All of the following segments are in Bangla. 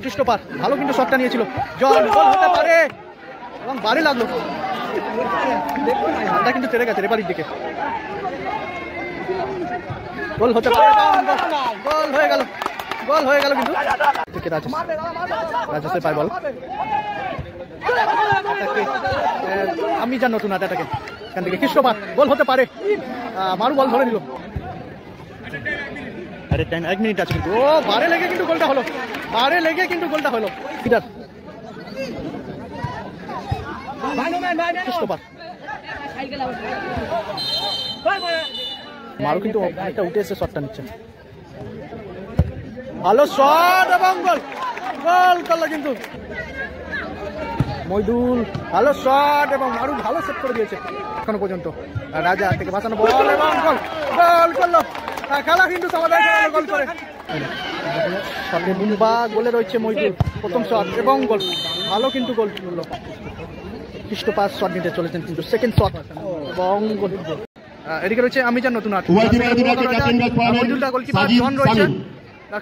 কৃষ্ণপার ভালো কিন্তু শটটা নিয়েছিল, জন গোল হতে পারে এবং বারে লাগলো, এটা কিন্তু তেড়ে গেছে রেফারির দিকে, গোল হতে পারে, গোল হয়ে গেল, গোল হয়ে গেল কিন্তু রাজেশের পায় বল, আমি জান নতুন এটাকে এখান থেকে কৃষ্ণপার গোল হতে পারে, মারু বল ধরে নিল, আরে টাইম 1 মিনিট আছে কিন্তু, ও বারে লেগে কিন্তু গোলটা হলো, বারে লেগে কিন্তু গোলটা হলো, কৃষ্ণপার মারু কিন্তু অনেকটা উঠে এসে শটটা নিচ্ছে, ভালো শট এবং গোল, গোল করলো কিন্তু মইদুল, ভালো শট এবং মারু ভালো সেট করে দিয়েছে এখনো পর্যন্ত, রাজা থেকে বাঁচানো বল এবং গোল, গোল করলো, খেলা কিন্তু সমাধান গোল করে শটে বুম্বা, গোলে রয়েছে মইদুল প্রথম শট এবং গোল, ভালো কিন্তু গোল করলো, কৃষ্ণপার শট নিতে চলেছেন কিন্তু সেকেন্ড শট এবং গোল, এদিকে রয়েছে আমি জান নতুন আট, মইদুলটা গোলকিপার, জন রয়েছে,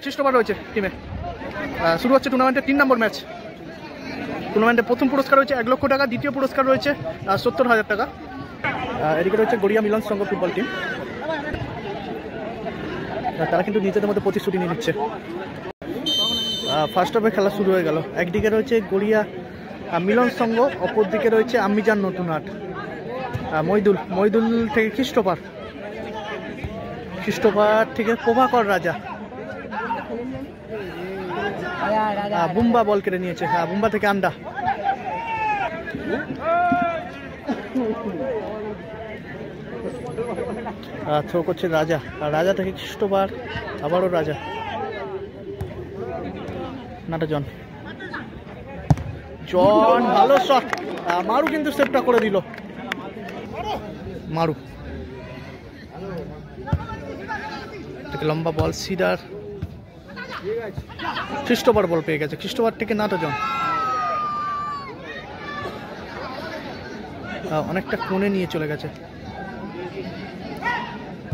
কৃষ্ণপার রয়েছে টিমে, শুরু হচ্ছে টুর্নামেন্টের 3 নম্বর ম্যাচ, টুর্নামেন্টের প্রথম পুরস্কার রয়েছে 1 লক্ষ টাকা, দ্বিতীয় পুরস্কার রয়েছে 70,000 টাকা, এদিকে রয়েছে গড়িয়া মিলন সংঘ ফুটবল টিম, তারা কিন্তু নিজেদের মধ্যে প্রতিশ্রুতি নিয়ে নিচ্ছে, ফার্স্ট হাফে খেলা শুরু হয়ে গেল, একদিকে রয়েছে গড়িয়া মিলন সংঘ, অপর দিকে রয়েছে আমি জান নতুন আট, মইদুল, মইদুল থেকে কৃষ্ণপার, কৃষ্ণপার থেকে প্রভাকর রাজা, বুম্বা বল কেড়ে নিয়েছে, বুম্বা থেকে আন্ডা, থ্রো করছে রাজা, রাজা থেকে কৃষ্ণপার, আবারও রাজা, নাটা জন, জন ভালো শট, মারু কিন্তু সেভটা করে দিল, মারু থেকে লম্বা বল, সিডার, কৃষ্ণপার বল পেয়ে গেছে, কৃষ্ণপার থেকে নাটা জন, অনেকটা কোণে নিয়ে চলে গেছে,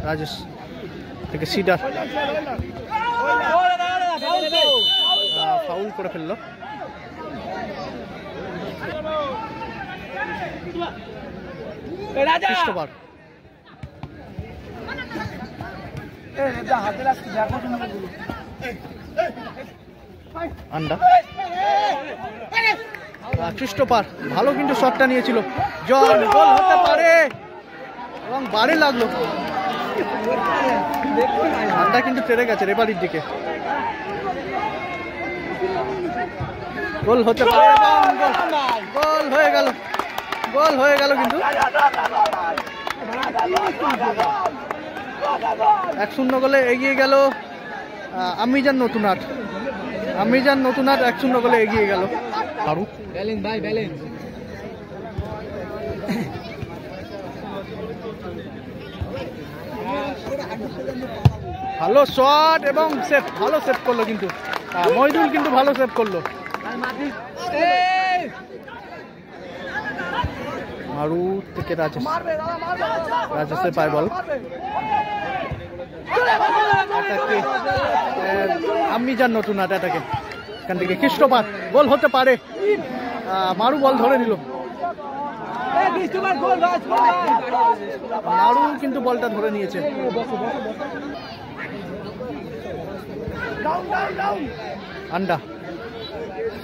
রাজেশ থেকে সিডার, ফাউল করে ফেললো, কৃষ্ণপার আন্ডা, কৃষ্ণপার ভালো কিন্তু শটটা নিয়েছিল, জন গোল হতে পারে এবং বারে লাগলো, আন্ডা কিন্তু তেড়ে গেছে রেফারির দিকে, গোল হতে পারে এবং গোল হয়ে গেল, গোল হয়ে গেল কিন্তু 1-0 গোলে এগিয়ে গেল আমি জান নতুন আট, আমি জান নতুন আট 1-0 গোলে এগিয়ে গেল, ভালো শট এবং সেভ, ভালো সেভ করলো কিন্তু মইদুল, কিন্তু ভালো সেভ করলো, মারু থেকে রাজেশ, রাজেশের পায় বল, আমি জান নতুন আট, এটাকে এখান থেকে কৃষ্ণপার গোল হতে পারে, মারু বল ধরে নিল, মারু কিন্তু বলটা ধরে নিয়েছে, আন্ডা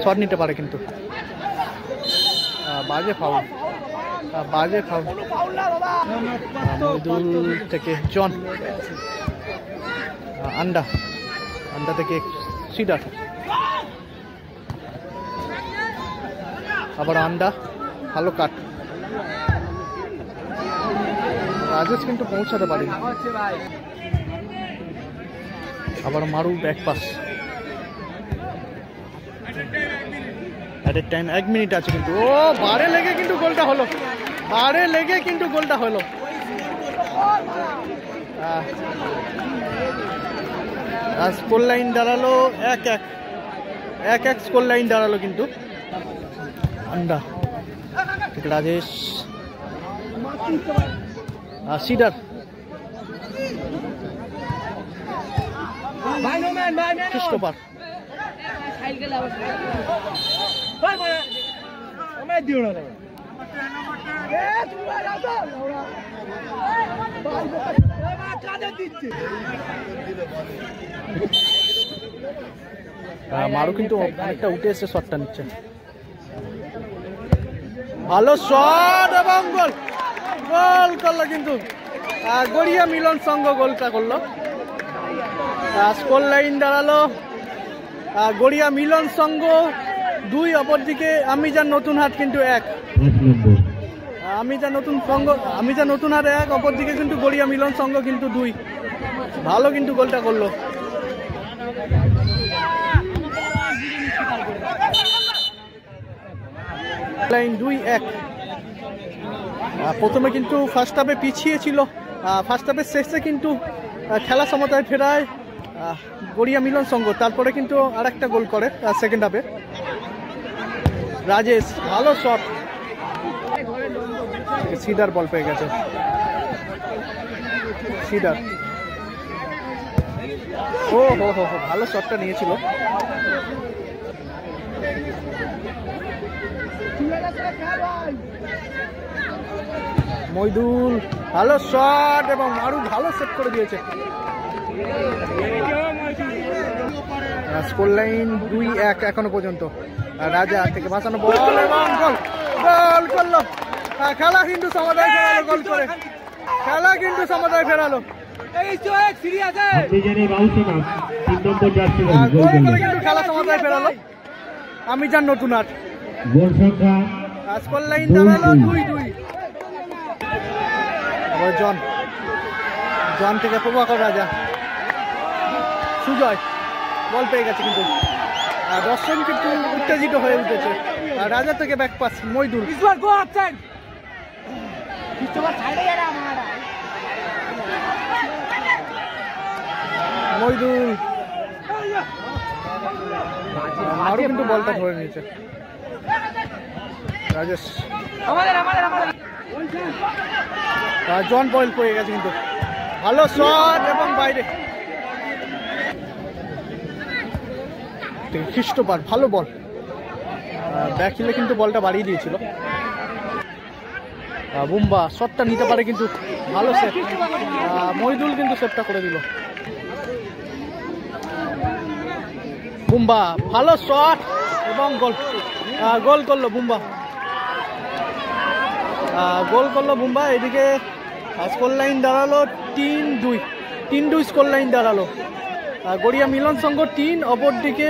শট নিতে পারে কিন্তু বাজে ফাউল, বাজে ফাউল, মইদুল থেকে জন, আন্ডা, আন্ডা থেকে সিডার, আবার আন্ডা, ভালো কাট, রাজেশ কিন্তু পৌঁছাতে পারেনি, আবার মারু back pass, at time 1 minute আছে কিন্তু, ও বারে লেগে কিন্তু গোলটা হলো, বারে লেগে কিন্তু গোলটা হলো, স্কোর লাইন দাঁড়ালো 1-1, স্কোর লাইন দাঁড়ালো কিন্তু, আন্ডা রাজেশ, সিডার, কৃষ্ণপার মারু কিন্তু অনেকটা উঠে এসে শটটা নিচ্ছে। ভালো শট এবং গোল, গোল করলো কিন্তু গড়িয়া মিলন সংঘ গোলটা করলো। স্কোর লাইন দাঁড়ালো গড়িয়া মিলন সংঘ 2, অপরদিকে আমিজান নতুন হাট কিন্তু 1। আমিজান নতুন হাট 1, অপরদিকে কিন্তু গড়িয়া মিলন সংঘ কিন্তু 2। ভালো কিন্তু গোলটা করলো। লাইন 2-1। প্রথমে কিন্তু ফার্স্ট হাফে পিছিয়ে ছিল, ফার্স্ট হাফের শেষে কিন্তু খেলা সমতায় ফেরায় গড়িয়া মিলন সংঘ, তারপরে কিন্তু আরেকটা গোল করে সেকেন্ড হাফে। রাজেশ ভালো শট, সিদার বল পেয়ে গেছে। সিদার ও হো হো হো, ভালো শটটা নিয়েছিল। মইদুল ভালো শট এবং মারু ভালো সেট করে দিয়েছে। স্কোর লাইন 2-1 এখনো পর্যন্ত। রাজা থেকে বাঁচানো বল এবং গোল, গোল করলো। খেলা কিন্তু সমতায় ফেরালো, গোল করে খেলা কিন্তু সমতায় ফেরালো। গোল করে কিন্তু খেলা সমতায় ফেরালো আমিজান নতুন হাট। স্কোর লাইন দাঁড়ালো 2-2। জন থেকে প্রভাকর রাজা, সুজয় বল পেয়ে গেছে কিন্তু দর্শন কিন্তু উত্তেজিত হয়ে উঠেছে। রাজা থেকে ব্যাক পাস মইদুল, মইদুল আরো কিন্তু বলটা ধরে নিয়েছে। রাজেশ জন বল পেয়ে গেছে কিন্তু ভালো শট এবং বাইরে। খ্রিস্টোফার ভালো বল, ব্যাক হিলে কিন্তু বলটা বাড়িয়ে দিয়েছিল। বুম্বা শটটা নিতে পারে কিন্তু ভালো সেভ, মইদুল কিন্তু সেভটা করে দিল। বুম্বা ভালো শট এবং গোল, গোল করলো বুম্বা, গোল করলো বুম্বা। এদিকে স্কোর লাইন দাঁড়ালো 3-2 স্কোর লাইন দাঁড়ালো। গড়িয়া মিলন সংঘ 3, অপরদিকে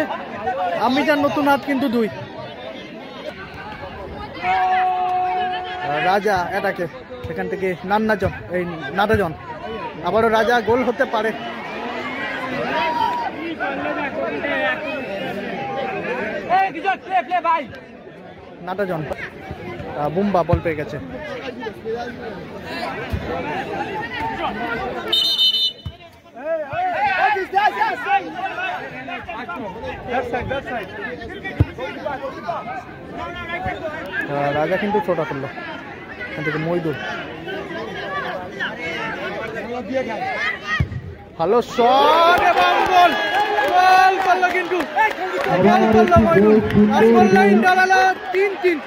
আমিজান নতুন হাট কিন্তু 2। রাজা এটাকে সেখান থেকে নাটাজন আবারও রাজা, গোল হতে পারে। নাটাজন বুম্বা বল পেয়ে গেছে। রাজা কিন্তু ছোটা করলো এখান থেকে মইদুল, ভালো শট এবং গোল, গোল করলো কিন্তু গোল করলো মইদুল। স্কোর লাইন দাঁড়ালো 3-3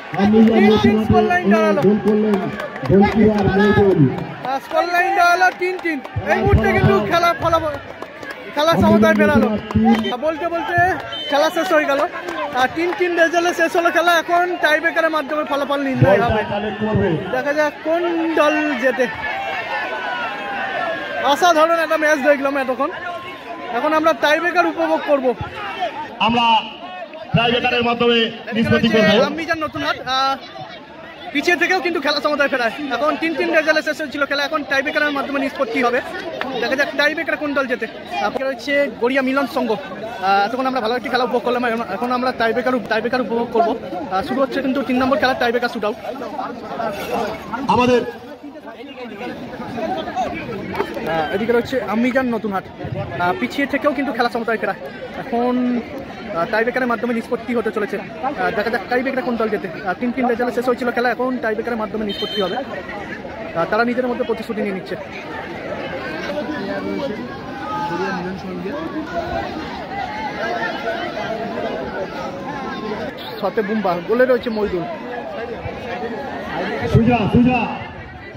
স্কোর লাইন দাঁড়ালো। স্কোর লাইন দাঁড়ালো 3-3। এই মুহূর্তে কিন্তু খেলা সমতায় ফেরালো। বলতে বলতে খেলা শেষ হয়ে গেল, 3-3 রেজাল্টে শেষ হলো খেলা। এখন টাই ব্রেকারের মাধ্যমে ফলাফল নির্ণয় হবে। দেখা যাক কোন দল জেতে। অসাধারণ একটা ম্যাচ দেখলাম এতক্ষণ। এখন আমরা টাই ব্রেকার উপভোগ করব। আমরা টাই ব্রেকারের মাধ্যমে নিষ্পত্তি করব। আমিজান নতুন হাট পিছিয়ে থেকেও কিন্তু খেলা সমতায় ফেরায়। এখন 3-3 রেজাল্টে শেষ হয়েছিল খেলা, এখন টাই ব্রেকারের মাধ্যমে নিষ্পত্তি হবে। দেখা যাক টাই ব্রেকারে কোন দল জেতে। আপনার হচ্ছে গড়িয়া মিলন সংঘ। তখন আমরা ভালো একটি খেলা উপভোগ করলাম, এখন আমরা টাই ব্রেকার উপভোগ করবো। শুরু হচ্ছে কিন্তু 3 নম্বর খেলা, টাই ব্রেকার শুট আউট। আমাদের এদিকে রয়েছে আমিজান নতুন হাট, পিছিয়ে থেকেও কিন্তু খেলা সমতায় ফেরায়। এখন টাই ব্রেকারের মাধ্যমে নিষ্পত্তি হতে চলেছে। দেখা যাক টাই ব্রেকারে কোন দল জেতে। 3-3 রেজাল্টে শেষ হয়েছিল খেলা, এখন টাই ব্রেকারের মাধ্যমে নিষ্পত্তি হবে। তারা নিজেদের মধ্যে প্রতিশ্রুতি নিয়ে নিচ্ছে। শটে বুম্বা, গোলে রয়েছে মইদুল। সুজা সুজা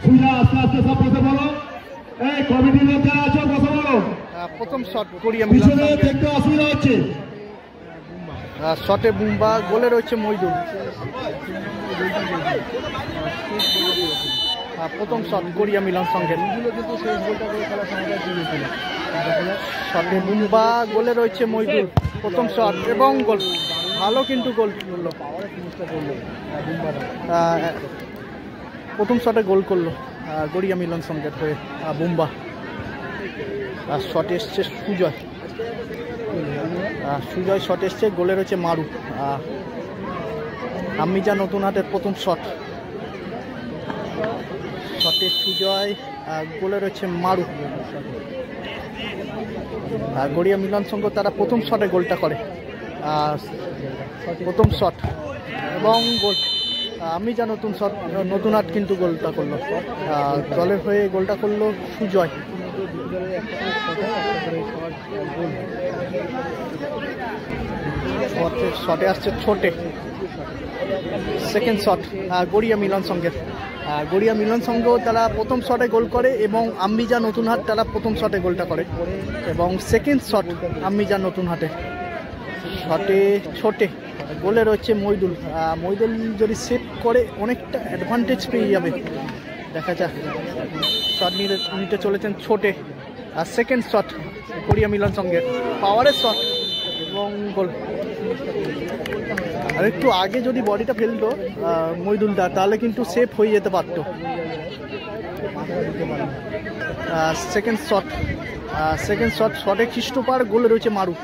সুজা আস্তে আস্তে সব বসে বলো, এই কমিটির লোক যারা আছো বসে বলো। প্রথম শট কোরিয়া মিলন পিছনে দেখতে অসুবিধা হচ্ছে। শটে বুম্বা, গোলে রয়েছে মইদুল। প্রথম শট কোরিয়া মিলন সঙ্গে, শটে বুম্বা, গোলে রয়েছে মইদুল। প্রথম শট এবং গোল, ভালো কিন্তু গোল করলো। প্রথম শটে গোল করলো গড়িয়া মিলন সঙ্গের হয়ে বুম্বা। আর শট এসছে সুজয়, সুজয় শট এসছে, গোলে রয়েছে মারু। আমিজা নতুন হাটের প্রথম শট, শটে সুজয়, গোলে রয়েছে মারু। গড়িয়া মিলন সংঘ তারা প্রথম শটে গোলটা করে, প্রথম শট এবং গোল। আমিজা নতুন হাট কিন্তু গোলটা করলো, দলের হয়ে গোলটা করলো সুজয়। শটে আসছে ছোটে, সেকেন্ড শট গড়িয়া মিলন সংঘের। গড়িয়া মিলন সংঘ তারা প্রথম শটে গোল করে এবং আম্বিজা নতুন হাট তারা প্রথম শটে গোলটা করে এবং সেকেন্ড শট আম্বিজা নতুন হাটে। শটে ছোটে, গোলে রয়েছে মইদুল। মইদুল যদি সেভ করে অনেকটা অ্যাডভান্টেজ পেয়ে যাবে, দেখা যাক। শট নিতে চলেছেন ছোটে, আর সেকেন্ড শট কোরিয়া মিলন সঙ্গে, পাওয়ারের শট এবং গোল। আর একটু আগে যদি বডিটা ফেলতো মইদুলটা, তাহলে কিন্তু সেভ হয়ে যেতে পারত। সেকেন্ড শট, শটে খ্রিস্টোপার, গোলে রয়েছে মারু।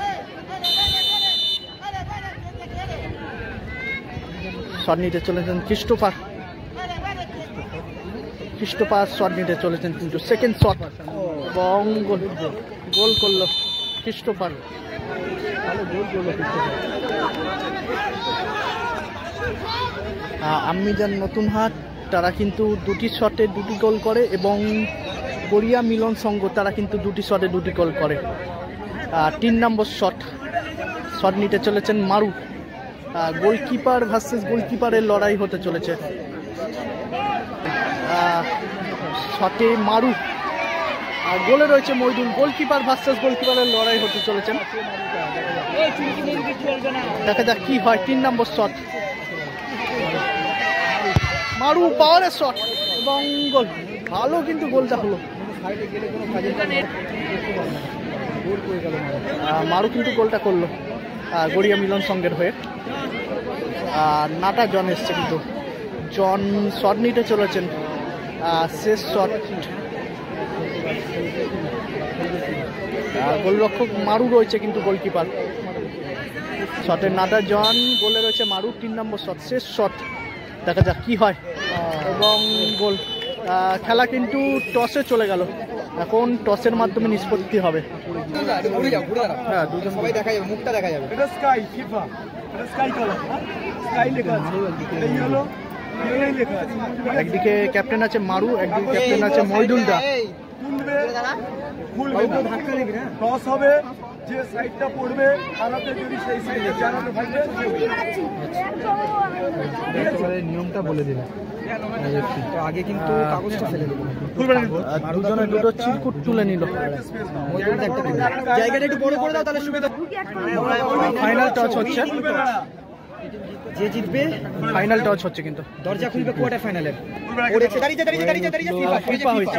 শট নিতে চলেছেন খ্রিস্টোপার, শট নিতে চলেছেন কিন্তু সেকেন্ড শট এবং গোল করলো খ্রিস্টোপার। আম্মিজান নতুন হাট তারা কিন্তু দুটি শটে দুটি গোল করে এবং গড়িয়া মিলন সংঘ তারা কিন্তু দুটি শটে দুটি গোল করে। 3 নম্বর শট নিতে চলেছেন মারু। গোলকিপার ভার্সেস গোলকিপারের লড়াই হতে চলেছে। শটে মারু, আর গোলে রয়েছে মইদুল। গোলকিপার ভার্সেস গোলকিপারের লড়াই হতে চলেছেন, দেখা যাক কি হয়। 3 নম্বর শট, মারু পাওয়ারের শট এবং গোল, ভালো কিন্তু গোলটা হলো। মারু কিন্তু গোলটা করলো গড়িয়া মিলন সঙ্গের হয়ে। নাটা জন এসছে কিন্তু, জন শট নিতে চলেছেন, শেষ শট। গোলরক্ষক মারু রয়েছে কিন্তু গোলকিপার। শটে নাটা জন, গোলে রয়েছে মারু। 3 নম্বর শট, শেষ শট, দেখা যাক কি হয় এবং গোল। খেলা কিন্তু টসে চলে গেল, এখন টসের মাধ্যমে নিষ্পত্তি হবে। হ্যাঁ, দুজন সবাই দেখা যাবে, মুখটা দেখা যাবে। একদিকে ক্যাপ্টেন আছে মারু, একদিকে ক্যাপ্টেন আছে মইদুলদা। টস হবে, যে সাইডটা পড়বে হারাতে, যদি সেই সাইডে জানাতে থাকবে। নিয়মটা বলে দিলে আগে কিন্তু কাগজটা ফেলে দিল, দুজনে দুটো চিরকুট তুলে নিল। জায়গাটা একটু বড় করে দাও, তাহলে সুবিধা। ফাইনাল টচ হচ্ছে, যে জিতবে ফাইনাল টচ হচ্ছে, কিন্তু দরজা খুলবে কোয়ার্টার ফাইনালের। ফিফা হয়েছে,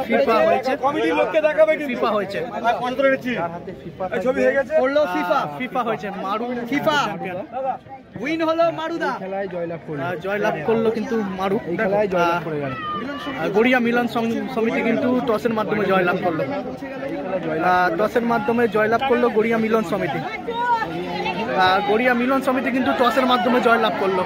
ফিফা হয়েছে, কমিটির লোককে দেখাবে, ফিফা হয়েছে, ছবি হয়ে গেছে, পড়লো ফিফা, ফিফা হয়েছে। মারু ফিফা উইন হলো, মারুদা খেলায় জয়লাভ করলো কিন্তু মারু। গড়িয়া মিলন সমিতি কিন্তু টসের মাধ্যমে জয়লাভ করলো, টসের মাধ্যমে জয়লাভ করলো গড়িয়া মিলন সমিতি। গড়িয়া মিলন সমিতি কিন্তু টসের মাধ্যমে জয়লাভ করলো।